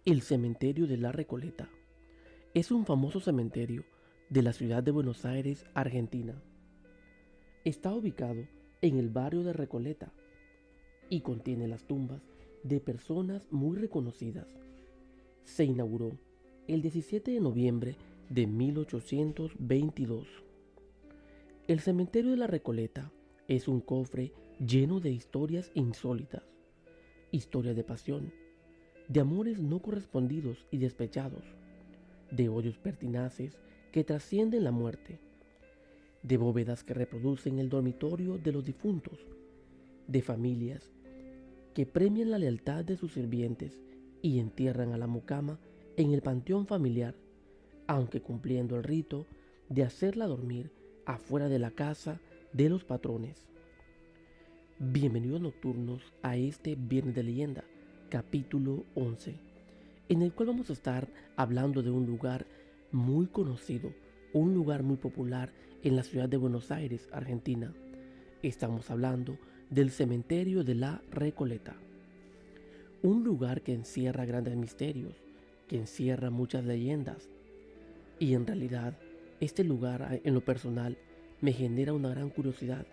El cementerio de la Recoleta es un famoso cementerio de la ciudad de Buenos Aires, Argentina. Está ubicado en el barrio de Recoleta y contiene las tumbas de personas muy reconocidas. Se inauguró el 17 de noviembre de 1822. El cementerio de la Recoleta es un cofre lleno de historias insólitas, historias de pasión, de amores no correspondidos y despechados, de odios pertinaces que trascienden la muerte, de bóvedas que reproducen el dormitorio de los difuntos, de familias que premian la lealtad de sus sirvientes y entierran a la mucama en el panteón familiar, aunque cumpliendo el rito de hacerla dormir afuera de la casa de los patrones. Bienvenidos nocturnos a este Viernes de Leyenda, capítulo 11, en el cual vamos a estar hablando de un lugar muy conocido, un lugar muy popular en la ciudad de Buenos Aires, Argentina. Estamos hablando del cementerio de la Recoleta, un lugar que encierra grandes misterios, que encierra muchas leyendas, y en realidad este lugar en lo personal me genera una gran curiosidad,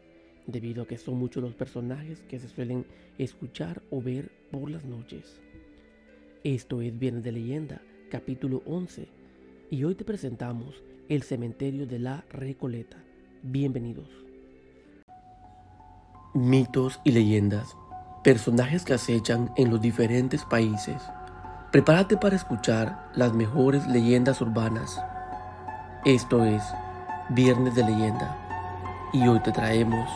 debido a que son muchos los personajes que se suelen escuchar o ver por las noches. Esto es Viernes de Leyenda, capítulo 11, y hoy te presentamos el cementerio de la Recoleta. Bienvenidos. Mitos y leyendas, personajes que acechan en los diferentes países. Prepárate para escuchar las mejores leyendas urbanas. Esto es Viernes de Leyenda, y hoy te traemos.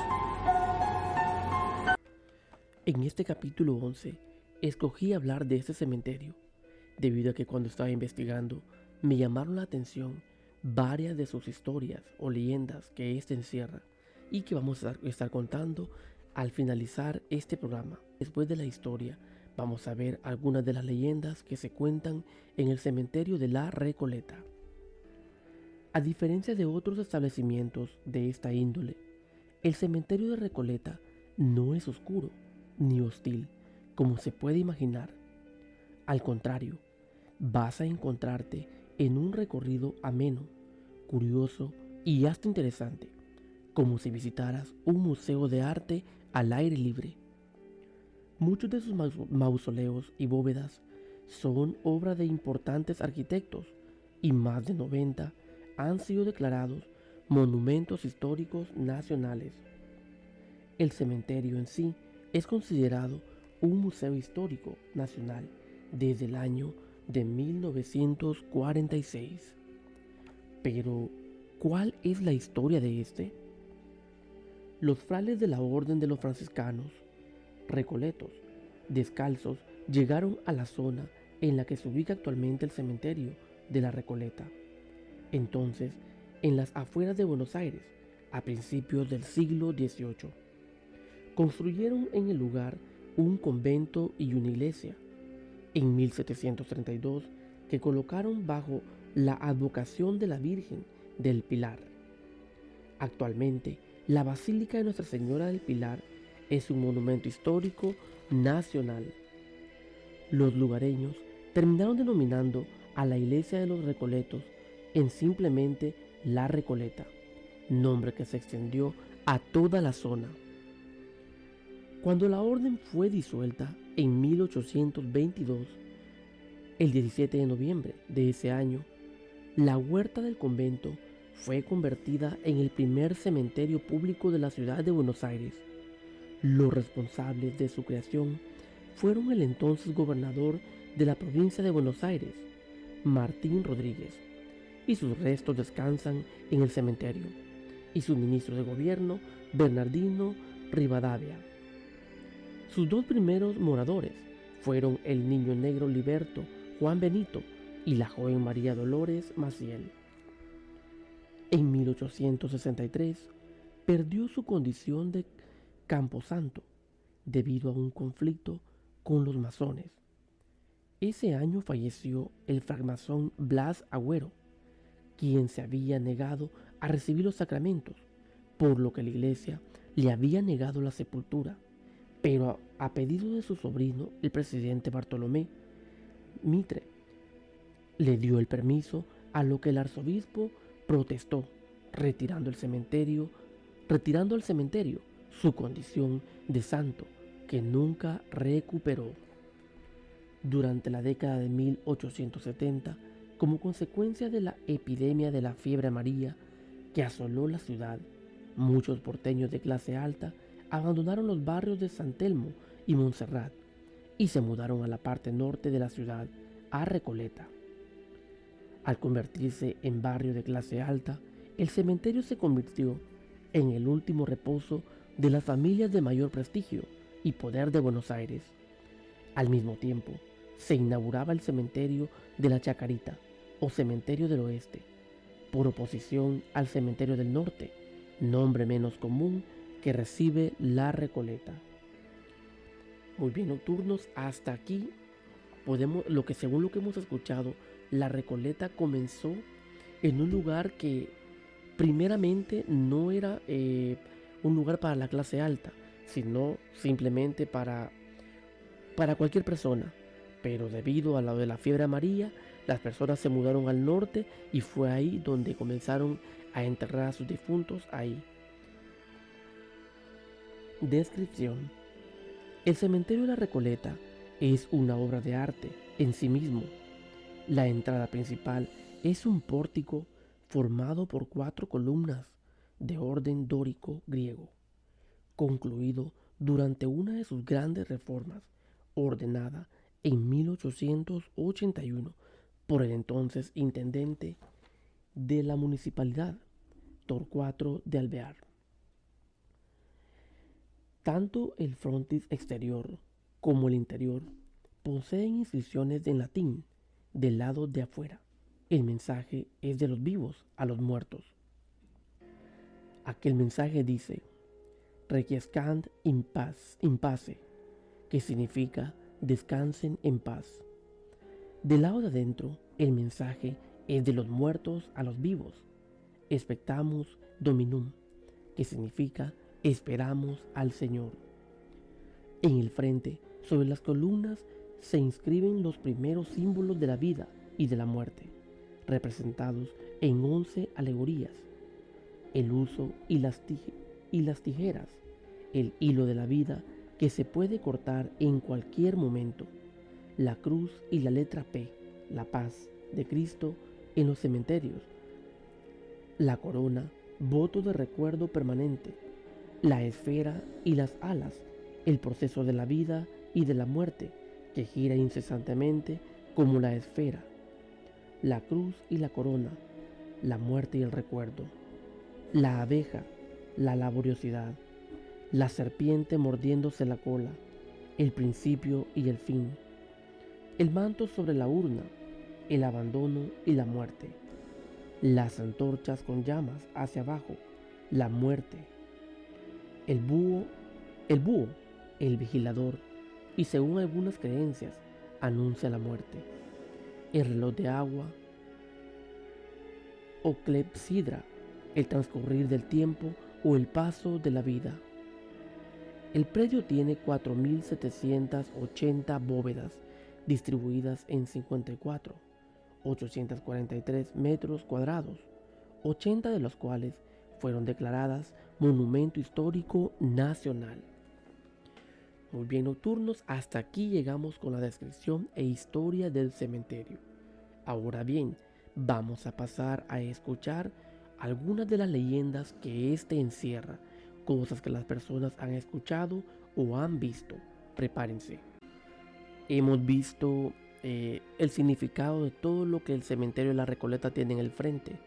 En este capítulo 11 escogí hablar de este cementerio, debido a que cuando estaba investigando me llamaron la atención varias de sus historias o leyendas que éste encierra y que vamos a estar contando al finalizar este programa. Después de la historia vamos a ver algunas de las leyendas que se cuentan en el cementerio de la Recoleta. A diferencia de otros establecimientos de esta índole, el cementerio de Recoleta no es oscuro ni hostil, como se puede imaginar. Al contrario, vas a encontrarte en un recorrido ameno, curioso y hasta interesante, como si visitaras un museo de arte al aire libre. Muchos de sus mausoleos y bóvedas son obra de importantes arquitectos y más de 90 han sido declarados monumentos históricos nacionales. El cementerio en sí es considerado un museo histórico nacional desde el año de 1946. Pero, ¿cuál es la historia de este? Los frailes de la Orden de los Franciscanos, recoletos, descalzos, llegaron a la zona en la que se ubica actualmente el cementerio de la Recoleta. Entonces, en las afueras de Buenos Aires, a principios del siglo XVIII. Construyeron en el lugar un convento y una iglesia. En 1732, que colocaron bajo la advocación de la Virgen del Pilar. Actualmente, la Basílica de Nuestra Señora del Pilar es un monumento histórico nacional. Los lugareños terminaron denominando a la iglesia de los Recoletos en simplemente La Recoleta, nombre que se extendió a toda la zona. Cuando la orden fue disuelta en 1822, el 17 de noviembre de ese año, la huerta del convento fue convertida en el primer cementerio público de la ciudad de Buenos Aires. Los responsables de su creación fueron el entonces gobernador de la provincia de Buenos Aires, Martín Rodríguez, y sus restos descansan en el cementerio, y su ministro de gobierno, Bernardino Rivadavia. Sus dos primeros moradores fueron el niño negro liberto Juan Benito y la joven María Dolores Maciel. En 1863 perdió su condición de camposanto debido a un conflicto con los masones. Ese año falleció el francmasón Blas Agüero, quien se había negado a recibir los sacramentos, por lo que la iglesia le había negado la sepultura, pero a pedido de su sobrino, el presidente Bartolomé, Mitre le dio el permiso, a lo que el arzobispo protestó, retirando al cementerio su condición de santo, que nunca recuperó. Durante la década de 1870, como consecuencia de la epidemia de la fiebre amarilla que asoló la ciudad, muchos porteños de clase alta abandonaron los barrios de San Telmo y Montserrat y se mudaron a la parte norte de la ciudad, a Recoleta. Al convertirse en barrio de clase alta, el cementerio se convirtió en el último reposo de las familias de mayor prestigio y poder de Buenos Aires. Al mismo tiempo, se inauguraba el cementerio de la Chacarita o Cementerio del Oeste, por oposición al Cementerio del Norte, nombre menos común que recibe la Recoleta. Muy bien, nocturnos, hasta aquí según lo que hemos escuchado, la Recoleta comenzó en un lugar que primeramente no era un lugar para la clase alta, sino simplemente para cualquier persona. Pero debido a lo de la fiebre amarilla, las personas se mudaron al norte y fue ahí donde comenzaron a enterrar a sus difuntos ahí. Descripción. El cementerio de la Recoleta es una obra de arte en sí mismo. La entrada principal es un pórtico formado por 4 columnas de orden dórico griego, concluido durante una de sus grandes reformas, ordenada en 1881 por el entonces intendente de la municipalidad, Torcuato de Alvear. Tanto el frontis exterior como el interior poseen inscripciones en latín del lado de afuera. El mensaje es de los vivos a los muertos. Aquel mensaje dice: Requiescant in pace, que significa descansen en paz. Del lado de adentro, el mensaje es de los muertos a los vivos. Expectamus Dominum, que significa esperamos al Señor. En el frente, sobre las columnas, se inscriben los primeros símbolos de la vida y de la muerte, representados en 11 alegorías: el uso y las tijeras, el hilo de la vida que se puede cortar en cualquier momento, la cruz y la letra P, la paz de Cristo en los cementerios, la corona, voto de recuerdo permanente, la esfera y las alas, el proceso de la vida y de la muerte que gira incesantemente como la esfera, la cruz y la corona, la muerte y el recuerdo, la abeja, la laboriosidad, la serpiente mordiéndose la cola, el principio y el fin, el manto sobre la urna, el abandono y la muerte, las antorchas con llamas hacia abajo, la muerte, el búho, el vigilador, y según algunas creencias, anuncia la muerte, el reloj de agua o clepsidra, el transcurrir del tiempo o el paso de la vida. El predio tiene 4.780 bóvedas distribuidas en 843 metros cuadrados, 80 de los cuales fueron declaradas Monumento Histórico Nacional. Muy bien, nocturnos, hasta aquí llegamos con la descripción e historia del cementerio. Ahora bien, vamos a pasar a escuchar algunas de las leyendas que este encierra, cosas que las personas han escuchado o han visto. Prepárense. Hemos visto el significado de todo lo que el cementerio de la Recoleta tiene en el frente,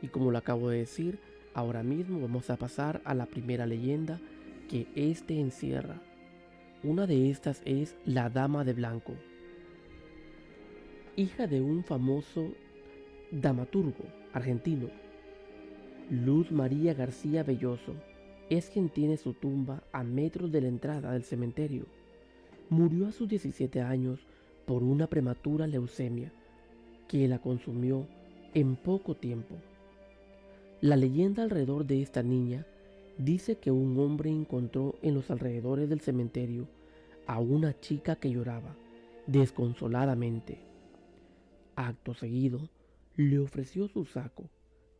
y como lo acabo de decir, ahora mismo vamos a pasar a la primera leyenda que este encierra. Una de estas es la Dama de Blanco, hija de un famoso dramaturgo argentino. Luz María García Belloso es quien tiene su tumba a metros de la entrada del cementerio. Murió a sus 17 años por una prematura leucemia que la consumió en poco tiempo. La leyenda alrededor de esta niña dice que un hombre encontró en los alrededores del cementerio a una chica que lloraba desconsoladamente Acto seguido, le ofreció su saco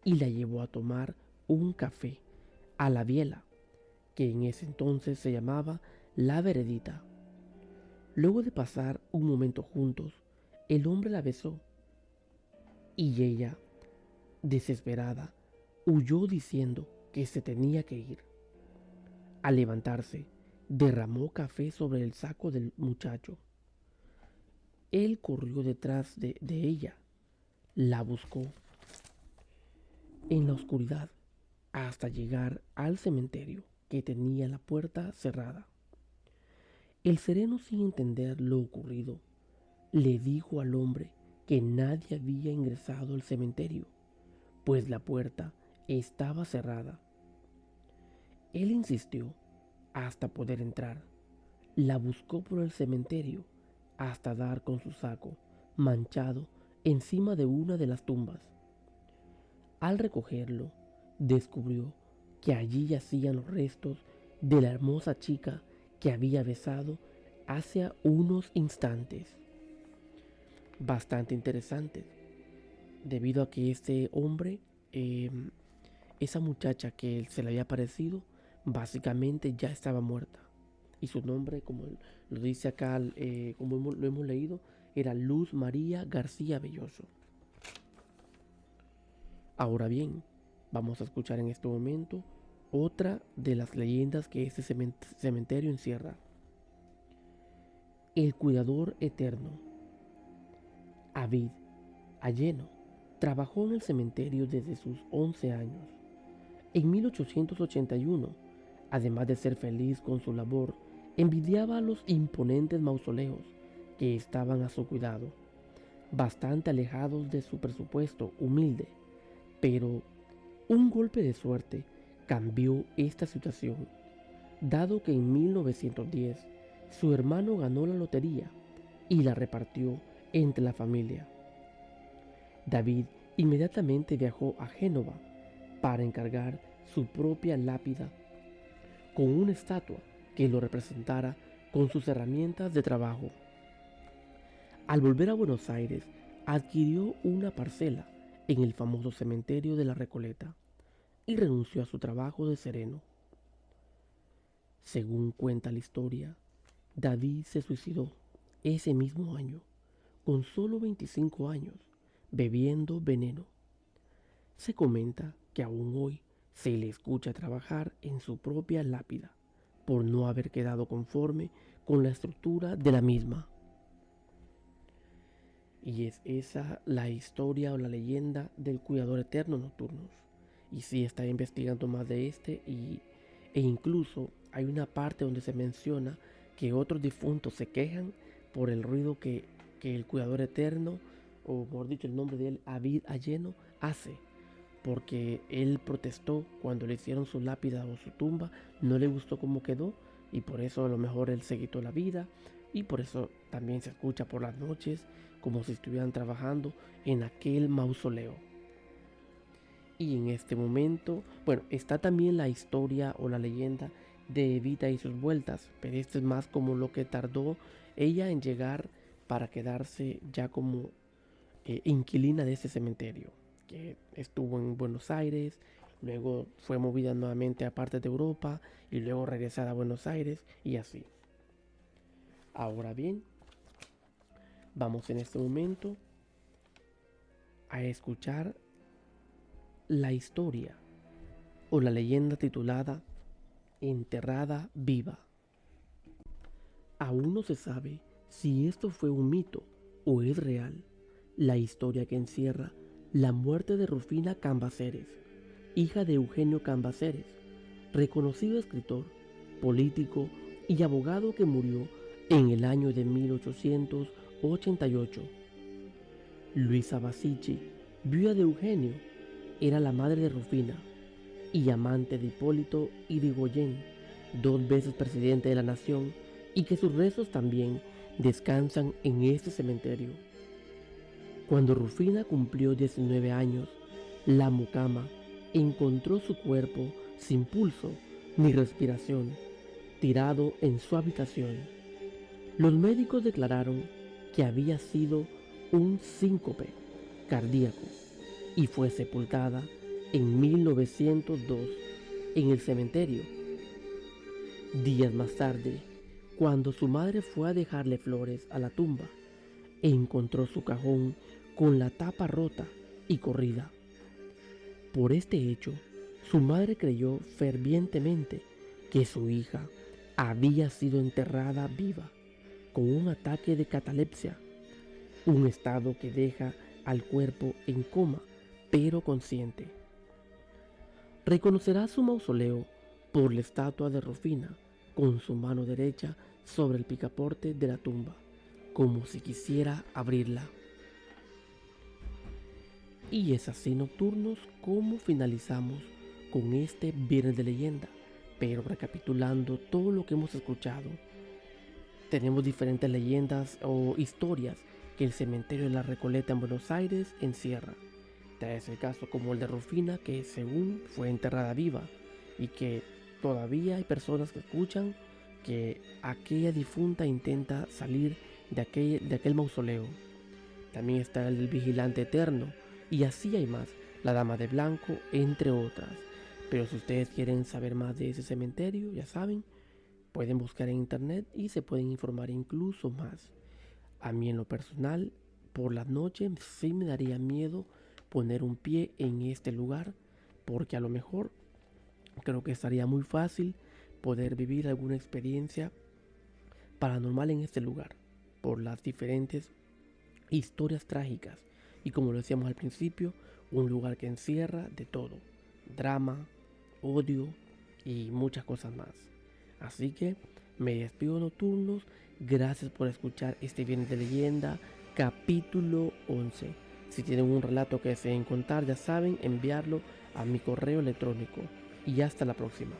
y la llevó a tomar un café a la biela, que en ese entonces se llamaba La Veredita. Luego de pasar un momento juntos, el hombre la besó y ella, desesperada, huyó diciendo que se tenía que ir. Al levantarse, derramó café sobre el saco del muchacho. Él corrió detrás de ella, la buscó en la oscuridad hasta llegar al cementerio que tenía la puerta cerrada. El sereno, sin entender lo ocurrido, le dijo al hombre que nadie había ingresado al cementerio, pues la puerta estaba cerrada. Él insistió hasta poder entrar. La buscó por el cementerio hasta dar con su saco, manchado, encima de una de las tumbas. Al recogerlo, descubrió que allí yacían los restos de la hermosa chica que había besado hace unos instantes. Bastante interesante, debido a que este hombre, esa muchacha que se le había aparecido, básicamente ya estaba muerta. Y su nombre, como lo dice acá, como lo hemos leído, era Luz María García Belloso. Ahora bien, vamos a escuchar en este momento otra de las leyendas que este cementerio encierra. El cuidador eterno. David Alleno trabajó en el cementerio desde sus 11 años. En 1881, además de ser feliz con su labor, envidiaba a los imponentes mausoleos que estaban a su cuidado, bastante alejados de su presupuesto humilde. Pero un golpe de suerte cambió esta situación, dado que en 1910 su hermano ganó la lotería y la repartió entre la familia. David inmediatamente viajó a Génova para encargar su propia lápida con una estatua que lo representara con sus herramientas de trabajo. Al volver a Buenos Aires, adquirió una parcela en el famoso cementerio de la Recoleta y renunció a su trabajo de sereno. Según cuenta la historia, David se suicidó ese mismo año, con solo 25 años, bebiendo veneno. Se comenta que aún hoy se le escucha trabajar en su propia lápida, por no haber quedado conforme con la estructura de la misma. Y es esa la historia o la leyenda del cuidador eterno Nocturnus. Y sí, está investigando más de e incluso hay una parte donde se menciona que otros difuntos se quejan por el ruido que el cuidador eterno, o mejor dicho el nombre de él, David Alleno, hace. Porque él protestó cuando le hicieron su lápida o su tumba, no le gustó cómo quedó y por eso a lo mejor él se quitó la vida, y por eso también se escucha por las noches como si estuvieran trabajando en aquel mausoleo. Y en este momento, bueno, está también la historia o la leyenda de Evita y sus vueltas, pero esto es más como lo que tardó ella en llegar para quedarse ya como inquilina de ese cementerio, que estuvo en Buenos Aires, luego fue movida nuevamente a partes de Europa y luego regresada a Buenos Aires y así. Ahora bien, vamos en este momento a escuchar la historia o la leyenda titulada Enterrada Viva. Aún no se sabe si esto fue un mito o es real la historia que encierra la muerte de Rufina Cambaceres, hija de Eugenio Cambaceres, reconocido escritor, político y abogado que murió en el año de 1888. Luisa Basichi, viuda de Eugenio, era la madre de Rufina y amante de Hipólito Yrigoyen, 2 veces presidente de la nación, y que sus restos también descansan en este cementerio. Cuando Rufina cumplió 19 años, la mucama encontró su cuerpo sin pulso ni respiración, tirado en su habitación. Los médicos declararon que había sido un síncope cardíaco y fue sepultada en 1902 en el cementerio. Días más tarde, cuando su madre fue a dejarle flores a la tumba, encontró su cajón con la tapa rota y corrida. Por este hecho, su madre creyó fervientemente que su hija había sido enterrada viva con un ataque de catalepsia, un estado que deja al cuerpo en coma pero consciente. Reconocerá su mausoleo por la estatua de Rufina con su mano derecha sobre el picaporte de la tumba, como si quisiera abrirla. Y es así, nocturnos, como finalizamos con este Viernes de Leyenda. Pero recapitulando todo lo que hemos escuchado, tenemos diferentes leyendas o historias que el cementerio de la Recoleta en Buenos Aires encierra. Es el caso como el de Rufina, que según fue enterrada viva, y que todavía hay personas que escuchan que aquella difunta intenta salir de aquel mausoleo. También está el del vigilante eterno, y así hay más, la dama de blanco, entre otras. Pero si ustedes quieren saber más de ese cementerio, ya saben, pueden buscar en internet y se pueden informar incluso más. A mí en lo personal, por la noche sí me daría miedo poner un pie en este lugar, porque a lo mejor creo que estaría muy fácil poder vivir alguna experiencia paranormal en este lugar, por las diferentes historias trágicas. Y como lo decíamos al principio, un lugar que encierra de todo: drama, odio y muchas cosas más. Así que me despido, nocturnos. Gracias por escuchar este Viernes de Leyenda, capítulo 11. Si tienen un relato que deseen contar, ya saben, enviarlo a mi correo electrónico. Y hasta la próxima.